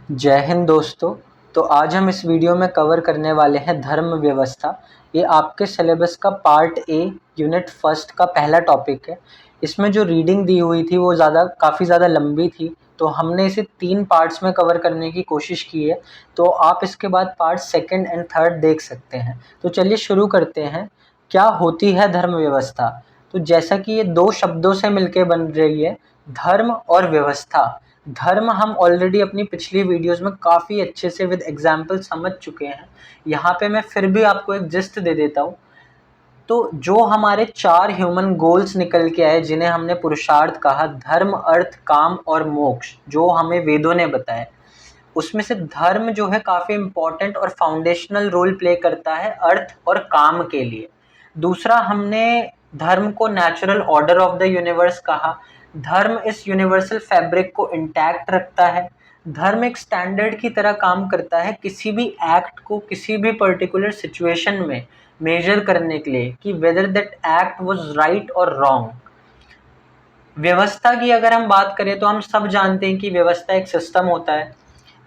जय हिंद दोस्तों। तो आज हम इस वीडियो में कवर करने वाले हैं धर्म व्यवस्था। ये आपके सिलेबस का पार्ट ए यूनिट फर्स्ट का पहला टॉपिक है। इसमें जो रीडिंग दी हुई थी वो काफ़ी ज़्यादा लंबी थी, तो हमने इसे 3 पार्ट्स में कवर करने की कोशिश की है। तो आप इसके बाद पार्ट सेकंड एंड थर्ड देख सकते हैं। तो चलिए शुरू करते हैं। क्या होती है धर्म व्यवस्था? तो जैसा कि ये 2 शब्दों से मिलके बन रही है, धर्म और व्यवस्था। धर्म हम ऑलरेडी अपनी पिछली वीडियोस में काफ़ी अच्छे से विद एग्जाम्पल समझ चुके हैं। यहाँ पे मैं फिर भी आपको एक जिस्ट दे देता हूँ। तो जो हमारे 4 ह्यूमन गोल्स निकल के आए, जिन्हें हमने पुरुषार्थ कहा, धर्म, अर्थ, काम और मोक्ष, जो हमें वेदों ने बताए, उसमें से धर्म जो है काफ़ी इम्पोर्टेंट और फाउंडेशनल रोल प्ले करता है अर्थ और काम के लिए। दूसरा, हमने धर्म को natural order of the universe कहा। धर्म इस यूनिवर्सल फैब्रिक को इंटैक्ट रखता है। धर्म एक स्टैंडर्ड की तरह काम करता है किसी भी एक्ट को किसी भी पर्टिकुलर सिचुएशन में मेजर करने के लिए कि whether that act was right और रॉन्ग। व्यवस्था की अगर हम बात करें तो हम सब जानते हैं कि व्यवस्था एक सिस्टम होता है।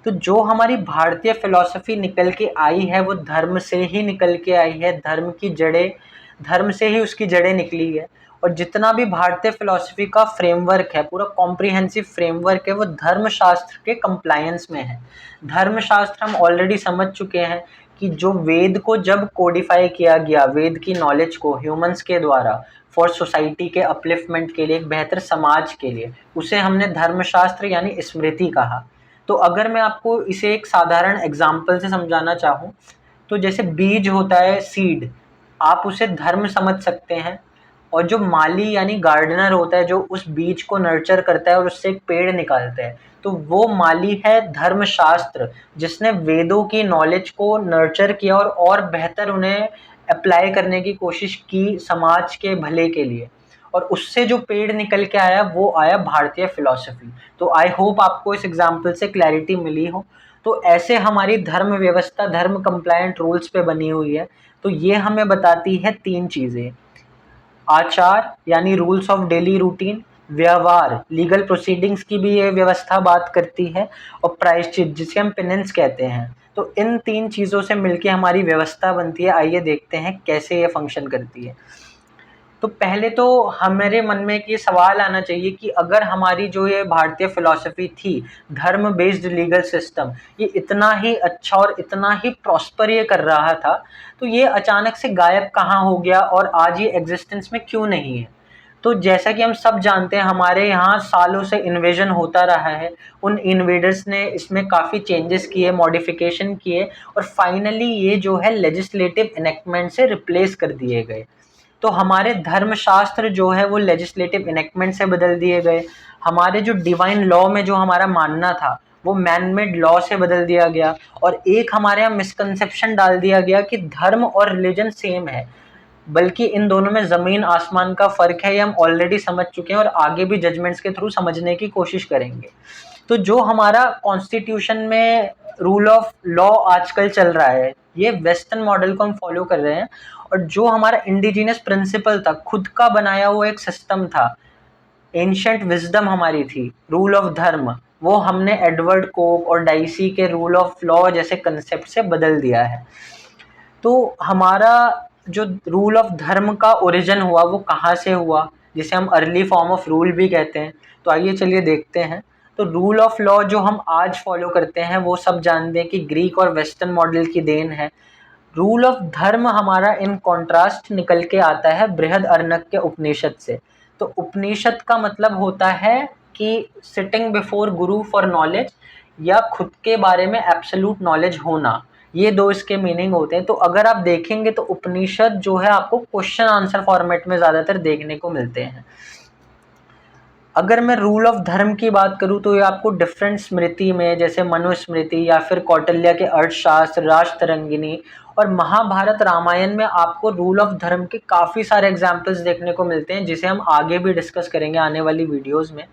तो जो हमारी भारतीय फिलॉसफी निकल के आई है वो धर्म से ही निकल के आई है। धर्म से ही उसकी जड़ें निकली है। और जितना भी भारतीय फिलॉसफी का फ्रेमवर्क है, पूरा कॉम्प्रिहेंसिव फ्रेमवर्क है, वो धर्मशास्त्र के कंप्लायंस में है। धर्मशास्त्र हम ऑलरेडी समझ चुके हैं कि जो वेद को जब कोडिफाई किया गया, वेद की नॉलेज को ह्यूमंस के द्वारा फॉर सोसाइटी के अपलिफ्टमेंट के लिए, एक बेहतर समाज के लिए, उसे हमने धर्मशास्त्र यानी स्मृति कहा। तो अगर मैं आपको इसे एक साधारण एग्जाम्पल से समझाना चाहूँ, तो जैसे बीज होता है, सीड, आप उसे धर्म समझ सकते हैं। और जो माली यानी गार्डनर होता है, जो उस बीज को नर्चर करता है और उससे एक पेड़ निकालता है, तो वो माली है धर्मशास्त्र, जिसने वेदों की नॉलेज को नर्चर किया और बेहतर उन्हें अप्लाई करने की कोशिश की समाज के भले के लिए। और उससे जो पेड़ निकल के आया वो आया भारतीय फिलॉसफी। तो आई होप आपको इस एग्जाम्पल से क्लैरिटी मिली हो। तो ऐसे हमारी धर्म व्यवस्था धर्म कंप्लायंट रूल्स पे बनी हुई है। तो ये हमें बताती है 3 चीज़ें: आचार यानी रूल्स ऑफ डेली रूटीन, व्यवहार लीगल प्रोसीडिंग्स की भी ये व्यवस्था बात करती है, और प्रायश्चित जिसे हम पेनेंस कहते हैं। तो इन 3 चीज़ों से मिलके हमारी व्यवस्था बनती है। आइए देखते हैं कैसे ये फंक्शन करती है। तो पहले तो हमारे मन में एक ये सवाल आना चाहिए कि अगर हमारी जो ये भारतीय फिलॉसफी थी, धर्म बेस्ड लीगल सिस्टम, ये इतना ही अच्छा और इतना ही प्रॉस्पर ये कर रहा था, तो ये अचानक से गायब कहाँ हो गया और आज ये एग्जिस्टेंस में क्यों नहीं है? तो जैसा कि हम सब जानते हैं, हमारे यहाँ सालों से इन्वेजन होता रहा है। उन इन्वेडर्स ने इसमें काफ़ी चेंजेस किए, मॉडिफिकेशन किए, और फाइनली ये जो है लेजिस्लेटिव इनेक्टमेंट से रिप्लेस कर दिए गए। तो हमारे धर्मशास्त्र जो है वो लेजिस्लेटिव इनेक्टमेंट से बदल दिए गए। हमारे जो डिवाइन लॉ में जो हमारा मानना था वो मैन मेड लॉ से बदल दिया गया। और एक हमारे यहाँ मिसकंसेप्शन डाल दिया गया कि धर्म और रिलीजन सेम है, बल्कि इन दोनों में ज़मीन आसमान का फ़र्क है। ये हम ऑलरेडी समझ चुके हैं और आगे भी जजमेंट्स के थ्रू समझने की कोशिश करेंगे। तो जो हमारा कॉन्स्टिट्यूशन में रूल ऑफ लॉ आजकल चल रहा है, ये वेस्टर्न मॉडल को हम फॉलो कर रहे हैं। और जो हमारा इंडिजिनस प्रिंसिपल था, खुद का बनाया हुआ एक सिस्टम था, एंशिएंट विजडम हमारी थी, रूल ऑफ धर्म, वो हमने एडवर्ड कोक और डाइसी के रूल ऑफ लॉ जैसे कंसेप्ट से बदल दिया है। तो हमारा जो रूल ऑफ धर्म का ओरिजिन हुआ वो कहाँ से हुआ, जिसे हम अर्ली फॉर्म ऑफ रूल भी कहते हैं। तो आइए चलिए देखते हैं। तो रूल ऑफ लॉ जो हम आज फॉलो करते हैं वो सब जानते हैं कि ग्रीक और वेस्टर्न मॉडल की देन है। रूल ऑफ धर्म हमारा इन कॉन्ट्रास्ट निकल के आता है बृहद अर्णक के उपनिषद से। तो उपनिषद का मतलब होता है कि sitting before Guru for knowledge, या खुद के बारे में एब्सोल्यूट नॉलेज होना। ये 2 इसके मीनिंग होते हैं। तो अगर आप देखेंगे तो उपनिषद जो है आपको क्वेश्चन आंसर फॉर्मेट में ज़्यादातर देखने को मिलते हैं। अगर मैं रूल ऑफ धर्म की बात करूं तो ये आपको डिफरेंट स्मृति में, जैसे मनुस्मृति या फिर कौटिल्य के अर्थशास्त्र, राजतरंगिणी और महाभारत रामायण में आपको रूल ऑफ धर्म के काफ़ी सारे एग्जाम्पल्स देखने को मिलते हैं, जिसे हम आगे भी डिस्कस करेंगे आने वाली वीडियोज़ में।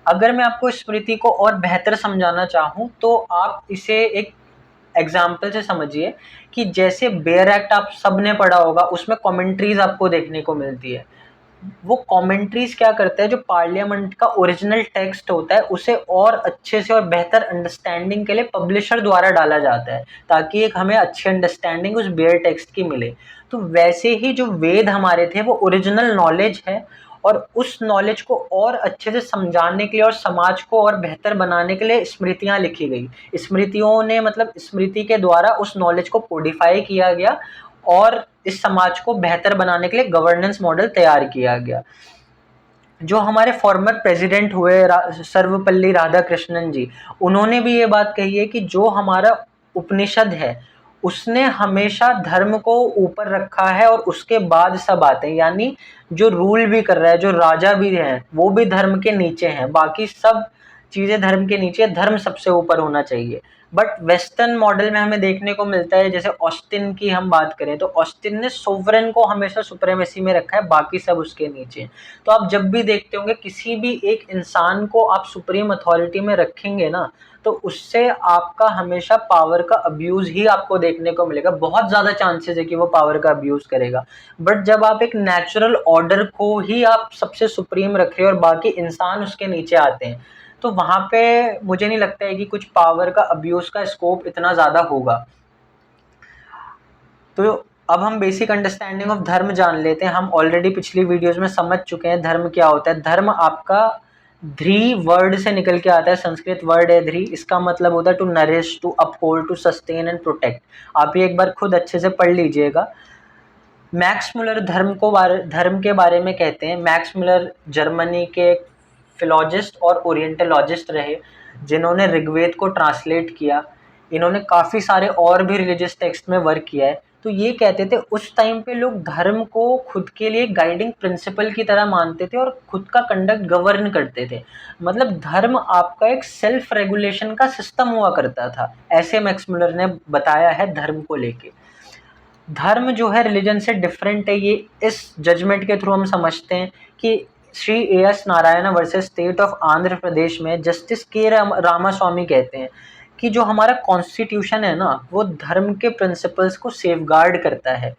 अगर मैं आपको स्मृति को और बेहतर समझाना चाहूँ तो आप इसे एक एग्जाम्पल से समझिए कि जैसे बेयर एक्ट आप सब ने पढ़ा होगा, उसमें कमेंट्रीज आपको देखने को मिलती है। वो कमेंट्रीज क्या करता है, जो पार्लियामेंट का ओरिजिनल टेक्स्ट होता है उसे और अच्छे से और बेहतर अंडरस्टैंडिंग के लिए पब्लिशर द्वारा डाला जाता है, ताकि एक हमें अच्छी अंडरस्टैंडिंग उस बेयर टेक्स्ट की मिले। तो वैसे ही जो वेद हमारे थे वो ओरिजिनल नॉलेज है, और उस नॉलेज को और अच्छे से समझाने के लिए और समाज को और बेहतर बनाने के लिए स्मृतियाँ लिखी गई। स्मृतियों ने मतलब स्मृति के द्वारा उस नॉलेज को कोडिफाई किया गया और इस समाज को बेहतर बनाने के लिए गवर्नेंस मॉडल तैयार किया गया। जो हमारे फॉर्मर प्रेसिडेंट हुए सर्वपल्ली राधाकृष्णन जी, उन्होंने भी ये बात कही है कि जो हमारा उपनिषद है उसने हमेशा धर्म को ऊपर रखा है और उसके बाद सब आते हैं, यानी जो रूल भी कर रहा है, जो राजा भी हैं, वो भी धर्म के नीचे हैं, बाकी सब चीज़ें धर्म के नीचे, धर्म सबसे ऊपर होना चाहिए। बट वेस्टर्न मॉडल में हमें देखने को मिलता है, जैसे ऑस्टिन की हम बात करें तो ऑस्टिन ने सोवरेन को हमेशा सुप्रीमेसी में रखा है, बाकी सब उसके नीचे। तो आप जब भी देखते होंगे किसी भी एक इंसान को आप सुप्रीम अथॉरिटी में रखेंगे ना, तो उससे आपका हमेशा पावर का अब्यूज़ ही आपको देखने को मिलेगा। बहुत ज़्यादा चांसेस है कि वो पावर का अब्यूज़ करेगा। बट जब आप एक नेचुरल ऑर्डर को ही आप सबसे सुप्रीम रख रहे हो और बाकी इंसान उसके नीचे आते हैं, तो वहाँ पे मुझे नहीं लगता है कि कुछ पावर का अब्यूज़ का स्कोप इतना ज़्यादा होगा। तो अब हम बेसिक अंडरस्टैंडिंग ऑफ धर्म जान लेते हैं। हम ऑलरेडी पिछली वीडियोज़ में समझ चुके हैं धर्म क्या होता है। धर्म आपका ध्री वर्ड से निकल के आता है, संस्कृत वर्ड है ध्री। इसका मतलब होता है to nourish, to uphold, to sustain and protect. आप ये एक बार खुद अच्छे से पढ़ लीजिएगा। मैक्स मुलर धर्म के बारे में कहते हैं। मैक्स मुलर जर्मनी के फिलॉजिस्ट और ओरिएंटलॉजिस्ट रहे, जिन्होंने ऋग्वेद को ट्रांसलेट किया। इन्होंने काफ़ी सारे और भी रिलीजियस टेक्स्ट में वर्क किया है। तो ये कहते थे उस टाइम पे लोग धर्म को खुद के लिए गाइडिंग प्रिंसिपल की तरह मानते थे और खुद का कंडक्ट गवर्न करते थे। मतलब धर्म आपका एक सेल्फ रेगुलेशन का सिस्टम हुआ करता था, ऐसे मैक्स मुलर ने बताया है धर्म को लेके। धर्म जो है रिलीजन से डिफरेंट है, ये इस जजमेंट के थ्रू हम समझते हैं कि Shri A S Narayan versus state of Andhra Pradesh में जस्टिस के रामास्वामी कहते हैं कि जो हमारा कॉन्स्टिट्यूशन है ना, वो धर्म के प्रिंसिपल्स को सेफगार्ड करता है।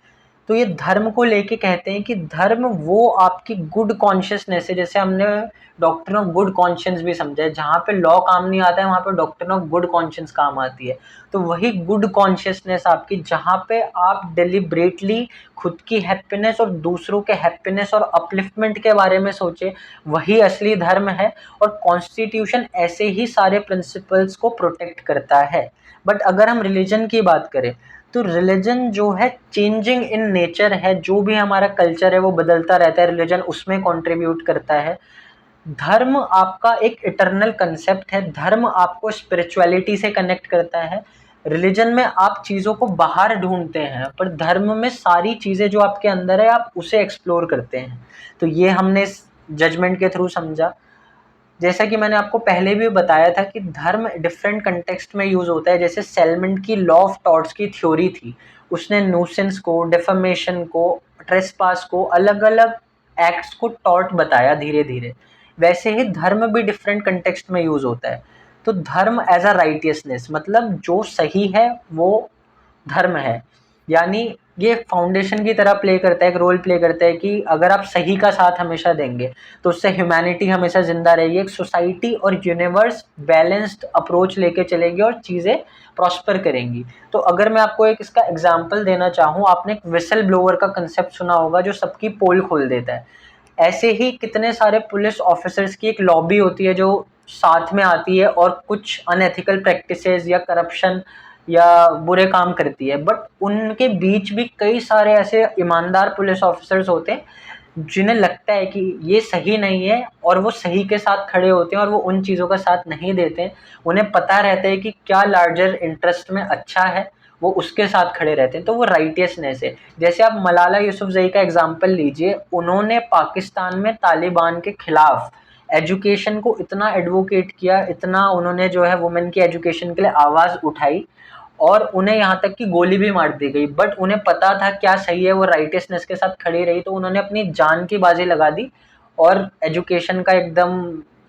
तो ये धर्म को लेके कहते हैं कि धर्म वो आपकी गुड कॉन्शियसनेस है, जैसे हमने डॉक्ट्रिन ऑफ गुड कॉन्शियंस भी समझा है। जहाँ पे लॉ काम नहीं आता है वहाँ पे डॉक्ट्रिन ऑफ गुड कॉन्शियंस काम आती है। तो वही गुड कॉन्शियसनेस आपकी, जहाँ पे आप डिलिब्रेटली खुद की हैप्पीनेस और दूसरों के हैप्पीनेस और अपलिफ्टमेंट के बारे में सोचे, वही असली धर्म है। और कॉन्स्टिट्यूशन ऐसे ही सारे प्रिंसिपल्स को प्रोटेक्ट करता है। बट अगर हम रिलीजन की बात करें तो रिलीजन जो है चेंजिंग इन नेचर है। जो भी हमारा कल्चर है वो बदलता रहता है, रिलीजन उसमें कंट्रीब्यूट करता है। धर्म आपका एक इटर्नल कंसेप्ट है। धर्म आपको स्पिरिचुअलिटी से कनेक्ट करता है। रिलीजन में आप चीज़ों को बाहर ढूंढते हैं, पर धर्म में सारी चीज़ें जो आपके अंदर है आप उसे एक्सप्लोर करते हैं। तो ये हमने इस जजमेंट के थ्रू समझा। जैसा कि मैंने आपको पहले भी बताया था कि धर्म डिफरेंट कंटेक्स्ट में यूज़ होता है। जैसे सेलमेंट की लॉ ऑफ टॉर्ट्स की थ्योरी थी, उसने न्यूसेंस को, डिफेमेशन को, ट्रेसपास को, अलग अलग एक्ट्स को टॉर्ट बताया धीरे धीरे। वैसे ही धर्म भी डिफरेंट कंटेक्स्ट में यूज़ होता है। तो धर्म एज अ राइटियसनेस, मतलब जो सही है वो धर्म है। यानी ये फाउंडेशन की तरह प्ले करता है, एक रोल प्ले करता है कि अगर आप सही का साथ हमेशा देंगे तो उससे ह्यूमैनिटी हमेशा ज़िंदा रहेगी। एक सोसाइटी और यूनिवर्स बैलेंस्ड अप्रोच लेके चलेगी और चीज़ें प्रॉस्पर करेंगी। तो अगर मैं आपको एक इसका एग्जांपल देना चाहूँ, आपने एक विसल ब्लोअर का कंसेप्ट सुना होगा जो सबकी पोल खोल देता है। ऐसे ही कितने सारे पुलिस ऑफिसर्स की एक लॉबी होती है जो साथ में आती है और कुछ अनएथिकल प्रैक्टिसेस या करप्शन या बुरे काम करती है। बट उनके बीच भी कई सारे ऐसे ईमानदार पुलिस ऑफिसर्स होते हैं जिन्हें लगता है कि ये सही नहीं है और वो सही के साथ खड़े होते हैं और वो उन चीज़ों का साथ नहीं देते हैं। उन्हें पता रहता है कि क्या लार्जर इंटरेस्ट में अच्छा है, वो उसके साथ खड़े रहते हैं। तो वो राइटियसनेस है। जैसे आप मलाला यूसुफजई का एग्जांपल लीजिए, उन्होंने पाकिस्तान में तालिबान के खिलाफ एजुकेशन को इतना एडवोकेट किया, इतना उन्होंने जो है वुमेन की एजुकेशन के लिए आवाज़ उठाई और उन्हें यहाँ तक कि गोली भी मार दी गई। बट उन्हें पता था क्या सही है, वो राइटियसनेस के साथ खड़ी रही, तो उन्होंने अपनी जान की बाजी लगा दी और एजुकेशन का एकदम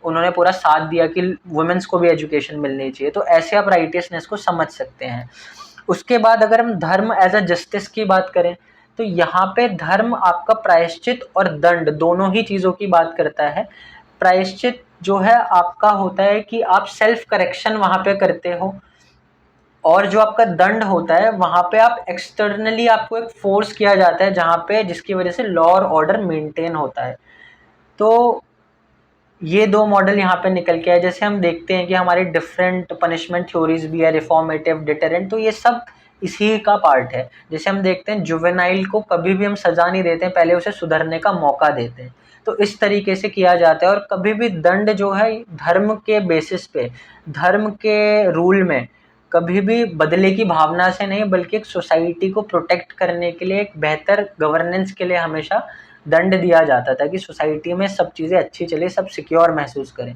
उन्होंने पूरा साथ दिया कि वुमेन्स को भी एजुकेशन मिलनी चाहिए। तो ऐसे आप राइटियसनेस को समझ सकते हैं। उसके बाद अगर हम धर्म एज अ जस्टिस की बात करें तो यहाँ पे धर्म आपका प्रायश्चित और दंड दोनों ही चीज़ों की बात करता है। प्रायश्चित जो है आपका होता है कि आप सेल्फ करेक्शन वहाँ पे करते हो, और जो आपका दंड होता है वहाँ पे आप एक्सटर्नली आपको एक फोर्स किया जाता है जहाँ पे, जिसकी वजह से लॉ और ऑर्डर मेंटेन होता है। तो ये दो मॉडल यहाँ पे निकल के आए। जैसे हम देखते हैं कि हमारी डिफरेंट पनिशमेंट थ्योरीज भी है, रिफॉर्मेटिव, डिटरेंट, तो ये सब इसी का पार्ट है। जैसे हम देखते हैं जुवेनाइल को कभी भी हम सजा नहीं देते हैं, पहले उसे सुधरने का मौका देते हैं। तो इस तरीके से किया जाता है। और कभी भी दंड जो है धर्म के बेसिस पे, धर्म के रूल में, कभी भी बदले की भावना से नहीं, बल्कि एक सोसाइटी को प्रोटेक्ट करने के लिए, एक बेहतर गवर्नेंस के लिए हमेशा दंड दिया जाता था कि सोसाइटी में सब चीज़ें अच्छी चले, सब सिक्योर महसूस करें।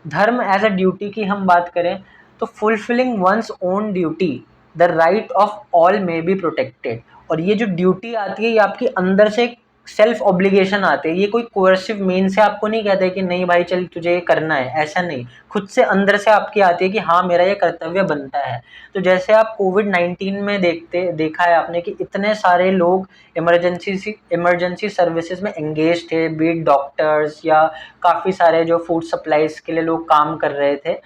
धर्म एज अ ड्यूटी की हम बात करें तो fulfilling one's own duty, the right of all may be protected. और ये जो ड्यूटी आती है ये आपकी अंदर से एक सेल्फ ऑब्लिगेशन आते हैं। ये कोई कोर्सिव मीन से आपको नहीं कहते कि नहीं भाई चल तुझे ये करना है, ऐसा नहीं। खुद से अंदर से आपकी आती है कि हाँ मेरा ये कर्तव्य बनता है। तो जैसे आप कोविड-19 में देखा है आपने कि इतने सारे लोग इमरजेंसी सर्विसेज में एंगेज थे, बी इट डॉक्टर्स या काफ़ी सारे जो फूड सप्लाईज के लिए लोग काम कर रहे थे।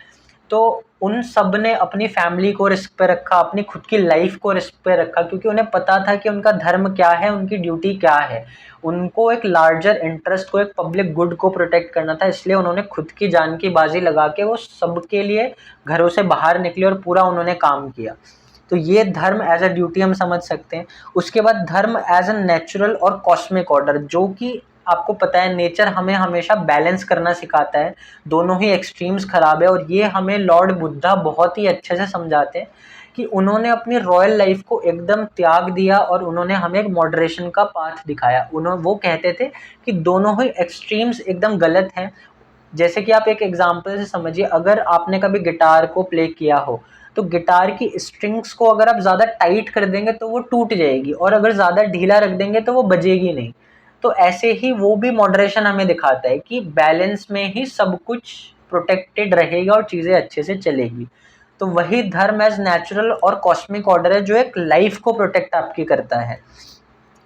तो उन सब ने अपनी फैमिली को रिस्क पे रखा, अपनी खुद की लाइफ को रिस्क पे रखा, क्योंकि उन्हें पता था कि उनका धर्म क्या है, उनकी ड्यूटी क्या है। उनको एक लार्जर इंटरेस्ट को, एक पब्लिक गुड को प्रोटेक्ट करना था, इसलिए उन्होंने खुद की जान की बाजी लगा के वो सबके लिए घरों से बाहर निकले और पूरा उन्होंने काम किया। तो ये धर्म एज अ ड्यूटी हम समझ सकते हैं। उसके बाद धर्म एज अ नेचुरल और कॉस्मिक ऑर्डर, जो कि आपको पता है नेचर हमें हमेशा बैलेंस करना सिखाता है, दोनों ही एक्सट्रीम्स खराब है। और ये हमें लॉर्ड बुद्धा बहुत ही अच्छे से समझाते हैं कि उन्होंने अपनी रॉयल लाइफ को एकदम त्याग दिया और उन्होंने हमें एक मॉडरेशन का पाथ दिखाया। वो कहते थे कि दोनों ही एक्सट्रीम्स एकदम गलत हैं। जैसे कि आप एक एग्जांपल से समझिए, अगर आपने कभी गिटार को प्ले किया हो तो गिटार की स्ट्रिंग्स को अगर आप ज़्यादा टाइट कर देंगे तो वो टूट जाएगी, और अगर ज़्यादा ढीला रख देंगे तो वो बजेगी नहीं। तो ऐसे ही वो भी मॉडरेशन हमें दिखाता है कि बैलेंस में ही सब कुछ प्रोटेक्टेड रहेगा और चीज़ें अच्छे से चलेगी। तो वही धर्म एज नेचुरल और कॉस्मिक ऑर्डर है जो एक लाइफ को प्रोटेक्ट आपकी करता है।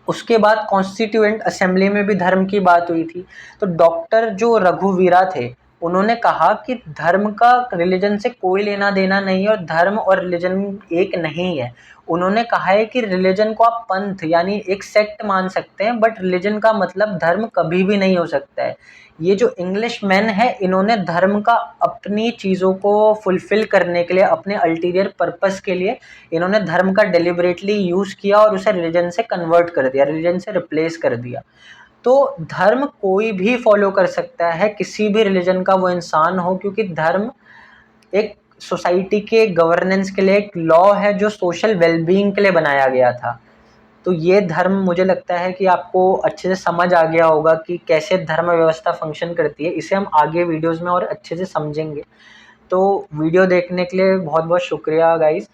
उसके बाद कॉन्स्टिट्यूएंट असेंबली में भी धर्म की बात हुई थी। तो डॉक्टर जो रघुवीरा थे उन्होंने कहा कि धर्म का रिलीजन से कोई लेना देना नहीं है और धर्म और रिलीजन एक नहीं है। उन्होंने कहा है कि रिलीजन को आप पंथ यानी एक सेक्ट मान सकते हैं, बट रिलीजन का मतलब धर्म कभी भी नहीं हो सकता है। ये जो इंग्लिश मैन है इन्होंने धर्म का अपनी चीज़ों को फुलफिल करने के लिए, अपने अल्टीरियर पर्पस के लिए इन्होंने धर्म का डेलिबरेटली यूज़ किया और उसे रिलीजन से कन्वर्ट कर दिया, रिलीजन से रिप्लेस कर दिया। तो धर्म कोई भी फॉलो कर सकता है, किसी भी रिलीजन का वो इंसान हो, क्योंकि धर्म एक सोसाइटी के गवर्नेंस के लिए एक लॉ है जो सोशल वेलबीइंग के लिए बनाया गया था। तो ये धर्म मुझे लगता है कि आपको अच्छे से समझ आ गया होगा कि कैसे धर्म व्यवस्था फंक्शन करती है। इसे हम आगे वीडियोस में और अच्छे से समझेंगे। तो वीडियो देखने के लिए बहुत बहुत शुक्रिया गाइस।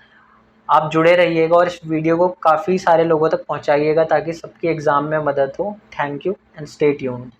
आप जुड़े रहिएगा और इस वीडियो को काफ़ी सारे लोगों तक पहुंचाइएगा ताकि सबकी एग्ज़ाम में मदद हो। Thank you and stay tuned.